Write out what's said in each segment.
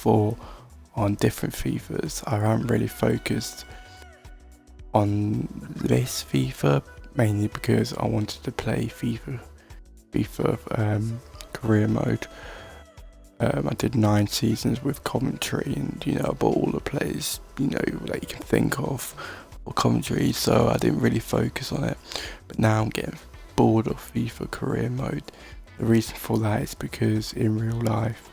before on different FIFAs. I haven't really focused on this FIFA, mainly because I wanted to play FIFA career mode. I did 9 seasons with commentary, and I bought all the players that you can think of for commentary, so I didn't really focus on it. But now I'm getting bored of FIFA career mode. The reason for that is because in real life,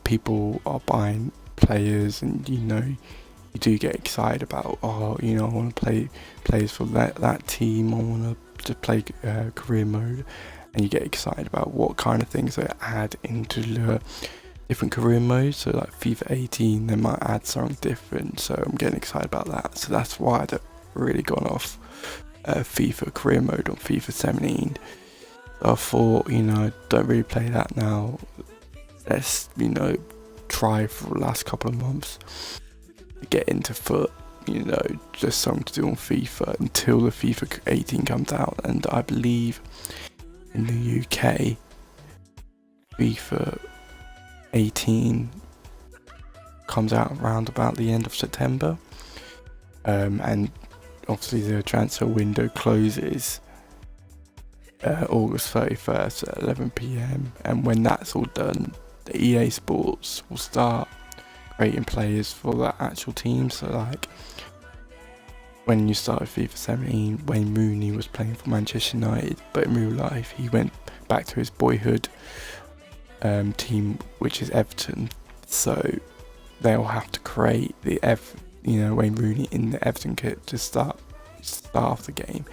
people are buying players, and you do get excited about, I want to play players for that team, I want to play career mode, and you get excited about what kind of things they add into the different career modes. So like FIFA 18, they might add something different, so I'm getting excited about that. So that's why I've really gone off FIFA career mode on FIFA 17. So I thought, don't really play that now. Let's, try for the last couple of months to get into foot, just something to do on FIFA until the FIFA 18 comes out. And I believe in the UK, FIFA 18 comes out around about the end of September, and obviously the transfer window closes August 31st at 11 PM, and when that's all done, the EA Sports will start creating players for that actual team. So like when you started FIFA 17, Wayne Rooney was playing for Manchester United, but in real life he went back to his boyhood team, which is Everton. So they'll have to create the Wayne Rooney in the Everton kit to start the game.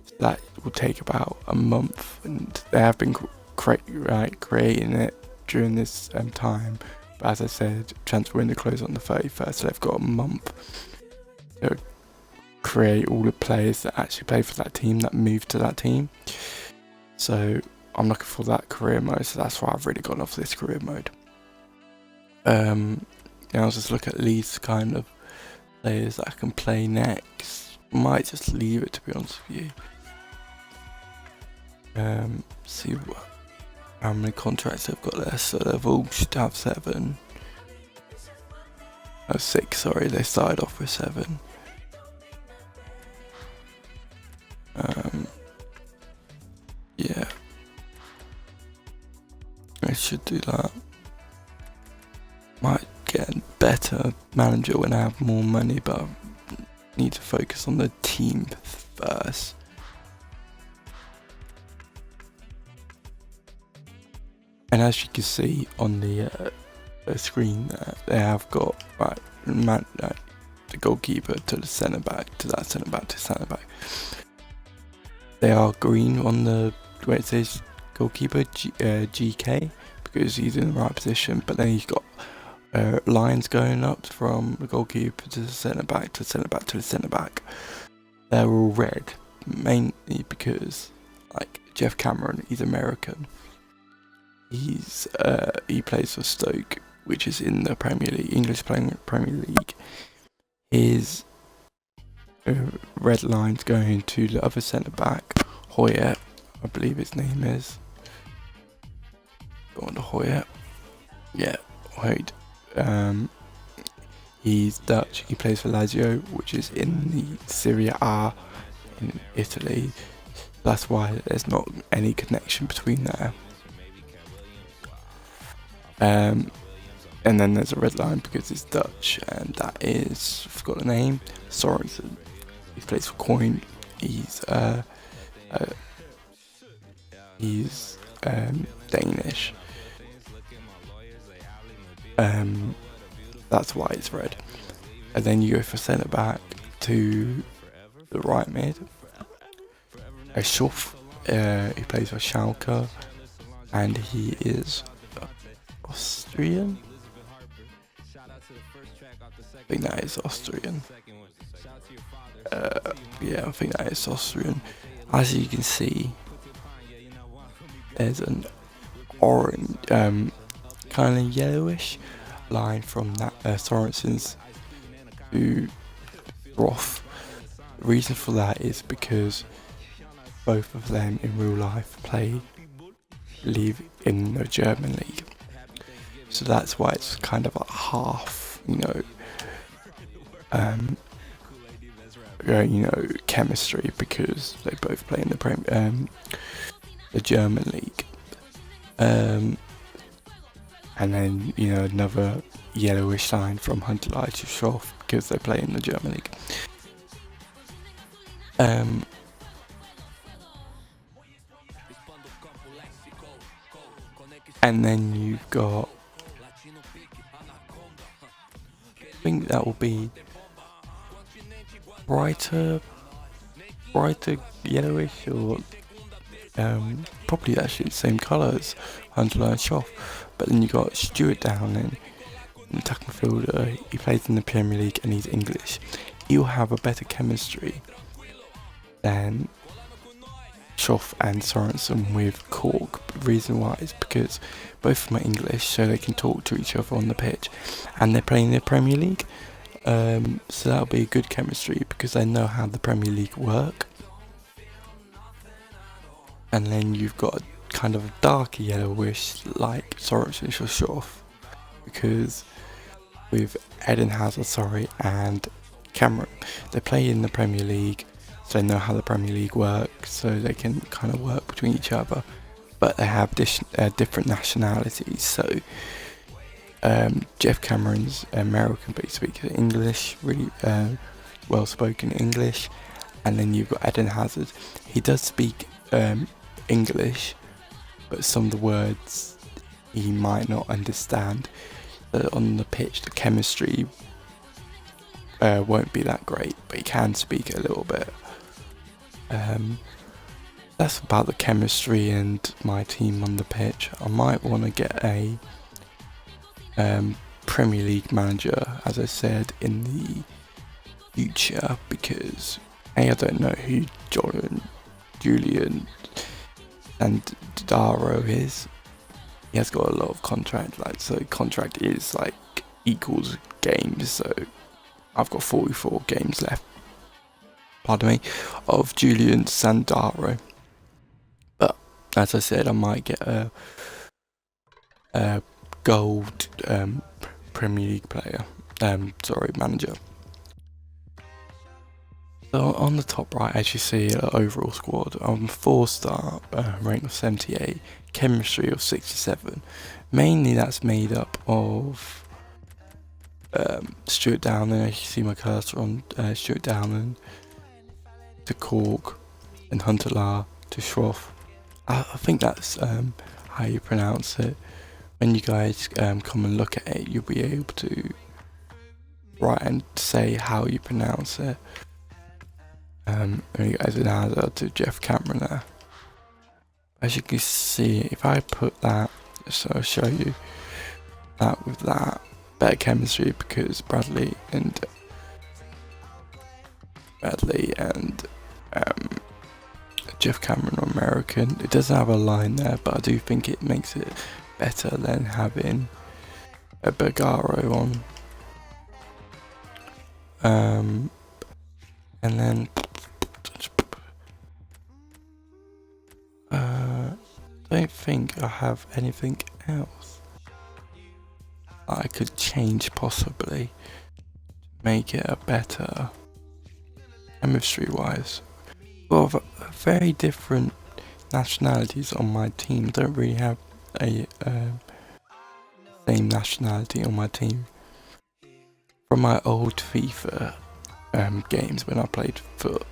So that will take about a month, and they have been creating it during this time. But as I said, transfer window closes on the 31st, so they've got a month to create all the players that actually play for that team, that move to that team. So I'm looking for that career mode, so that's why I've really gone off this career mode. I'll just look at these kind of players that I can play next. Might just leave it, to be honest with you. See how many contracts they've got there. So they've all should have 7. 6, sorry, they started off with 7. Yeah, I should do that. Might get a better manager when I have more money, but I need to focus on the team first. And as you can see on the screen there, they have got the goalkeeper to the centre back, to that centre back, to centre back. They are green on the where it says goalkeeper GK, because he's in the right position, but then you've got lines going up from the goalkeeper to the centre back, to the centre back, to the centre back. They're all red, mainly because like Jeff Cameron, he's American. He plays for Stoke, which is in the Premier League, English Premier League. His red lines going to the other centre back, Hoyer, I believe his name is. Go on to Hoyer. Yeah, wait. He's Dutch. He plays for Lazio, which is in the Serie A in Italy. That's why there's not any connection between there. And then there's a red line because it's Dutch, and that is, I forgot the name, Sorensen. He plays for Coin. He's Danish. That's why it's red. And then you go for centre back to the right mid. Schuff, he plays for Schalke, and he is Austrian. I think that is Austrian. Yeah, I think that is Austrian. As you can see, there's an orange, kind of yellowish line from that Sorensen's to Roth. The reason for that is because both of them in real life live in the German league. So that's why it's kind of like half, chemistry, because they both play in the German league. And then, another yellowish sign from Hunterlei to Schroff because they play in the German league. And then you've got, I think that will be brighter yellowish, or probably actually the same colour as Hunterlei and Schroff. But then you got Stuart Downing, an attacking midfielder. He plays in the Premier League and he's English. He'll have a better chemistry than Schroff and Sorensen with Cork. The reason why is because both of them are English, so they can talk to each other on the pitch, and they're playing in the Premier League. So that'll be a good chemistry because they know how the Premier League work. And then you've got kind of a darker yellowish like Sorensen or Schroff, because with Eden Hazard, and Cameron, they play in the Premier League, so they know how the Premier League works, so they can kind of work between each other. But they have different nationalities. So Jeff Cameron's American, but he speaks English, really well-spoken English. And then you've got Eden Hazard. He does speak English, but some of the words he might not understand. But on the pitch, the chemistry won't be that great, but he can speak a little bit. That's about the chemistry and my team on the pitch. I might want to get a Premier League manager, as I said, in the future, because I don't know who Julian and Daro is. He has got a lot of contract, so contract is equals games, so I've got 44 games left, of Julian Sandaro. But as I said, I might get a gold Premier League player, manager. So on the top right, as you see, overall squad, I'm 4-star, rank of 78, chemistry of 67. Mainly that's made up of Stuart Downing. As you see my cursor on Stuart Downing, to Cork, and Hunterlei to Schroff. I think that's how you pronounce it. When you guys come and look at it, you'll be able to write and say how you pronounce it. And you guys would add to Jeff Cameron there. As you can see, if I put that, so I'll show you that with that, better chemistry, because Bradley and Jeff Cameron are American. It doesn't have a line there, but I do think it makes it better than having a Bergaro on. And then I don't think I have anything else I could change possibly to make it a better chemistry wise. Well, very different nationalities on my team. Don't really have a same nationality on my team. From my old FIFA games when I played foot,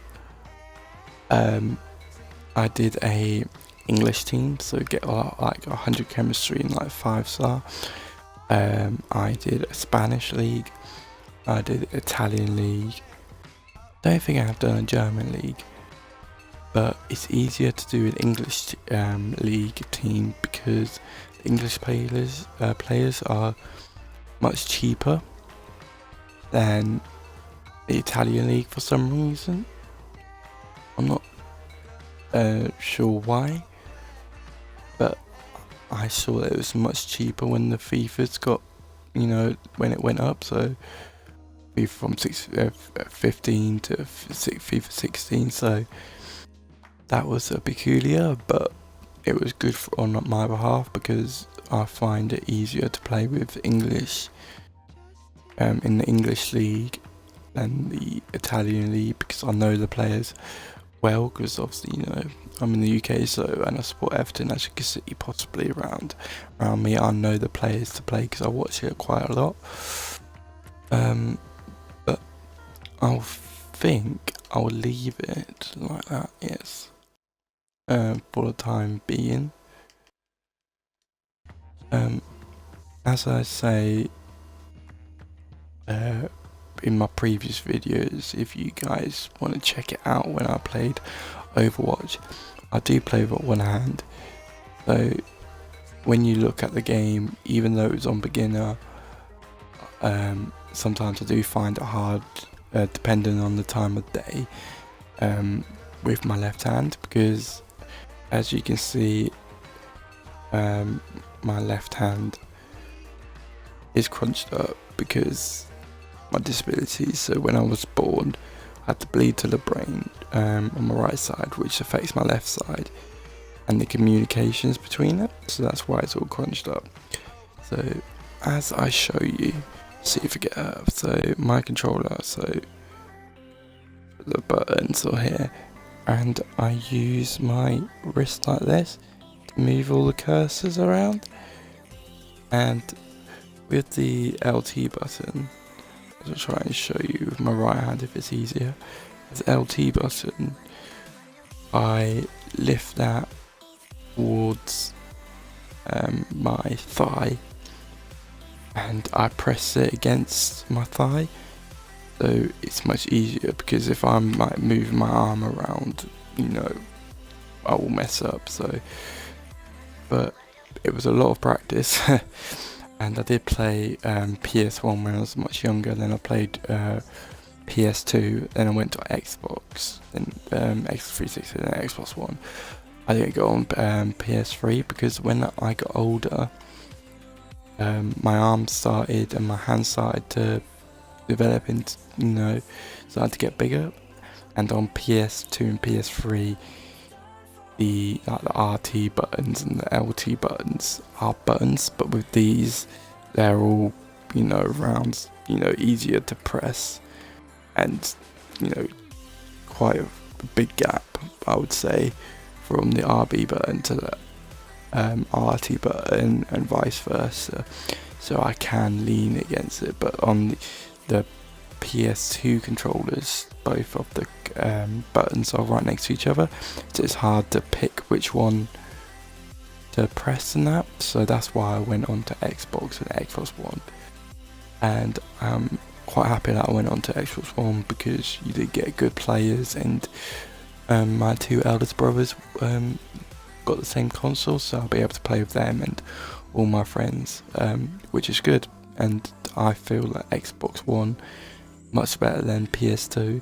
I did a English team, so get 100 chemistry and 5-star. I did a Spanish league, I did Italian league. Don't think I have done a German league, but it's easier to do an English league team because the English players are much cheaper than the Italian league for some reason. I'm not sure why, but I saw that it was much cheaper when the FIFA's got, when it went up. So FIFA from 15 to FIFA 16, so that was peculiar, but it was good on my behalf because I find it easier to play with English in the English league than the Italian league, because I know the players well, because obviously, you know, I'm in the UK, and I support Everton, as you can see possibly around me. I know the players to play because I watch it quite a lot. But I think I'll leave it like that, yes, for the time being. As I say in my previous videos, if you guys want to check it out, when I played Overwatch, I do play with one hand, so when you look at the game, even though it's on beginner, sometimes I do find it hard, depending on the time of day, with my left hand, because as you can see, my left hand is crunched up because my disability. So when I was born, I had to bleed to the brain on my right side, which affects my left side and the communications between it, so that's why it's all crunched up. So as I show you, see if I get up, so my controller, so the buttons are here, and I use my wrist like this to move all the cursors around, and with the LT button, I'll try and show you with my right hand if it's easier. With the LT button, I lift that towards my thigh, and I press it against my thigh, so it's much easier, because if I'm like moving my arm around, you know, I will mess up. So, but it was a lot of practice. And I did play PS1 when I was much younger, then I played PS2, then I went to Xbox, then X360, then Xbox One. I didn't go on PS3 because when I got older, my arms started and my hands started to develop into, you know, started to get bigger. And on PS2 and PS3, the RT buttons and the LT buttons are buttons, but with these, they're all, you know, rounds, you know, easier to press, and, you know, quite a big gap, I would say, from the RB button to the RT button and vice versa, so I can lean against it. But on the PS2 controllers, both of the buttons are right next to each other, so it's hard to pick which one to press and that, so that's why I went on to Xbox and Xbox One. And I'm quite happy that I went on to Xbox One, because you did get good players, and my two eldest brothers got the same console, so I'll be able to play with them and all my friends, which is good. And I feel like Xbox One much better than PS2,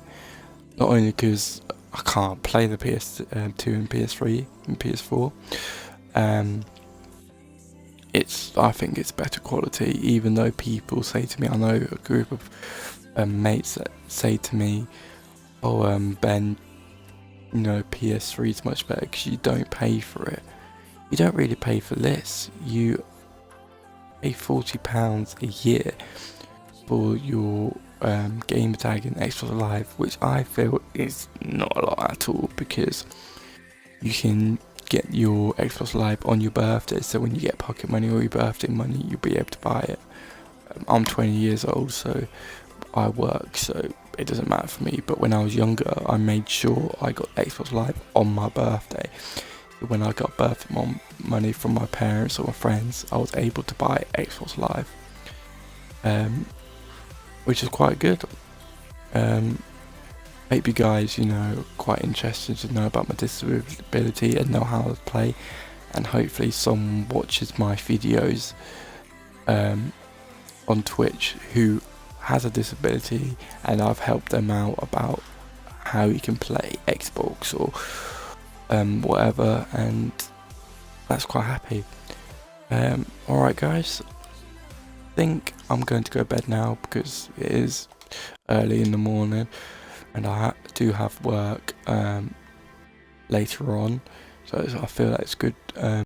not only because I can't play the PS2 and PS3 and PS4. I think it's better quality, even though people say to me, I know a group of mates that say to me, oh, Ben, you know, PS3 is much better because you don't pay for it. You don't really pay for this. You pay £40 a year for your game tag in Xbox Live, which I feel is not a lot at all, because you can get your Xbox Live on your birthday, so when you get pocket money or your birthday money, you'll be able to buy it. I'm 20 years old, so I work, so it doesn't matter for me. But when I was younger, I made sure I got Xbox Live on my birthday. When I got birthday money from my parents or my friends, I was able to buy Xbox Live, which is quite good. Hope you guys, you know, are quite interested to know about my disability and know how to play, and hopefully someone watches my videos on Twitch who has a disability, and I've helped them out about how you can play Xbox or whatever, and that's quite happy. Alright guys, I think I'm going to go to bed now because it is early in the morning and I do have work later on, So I feel like it's good.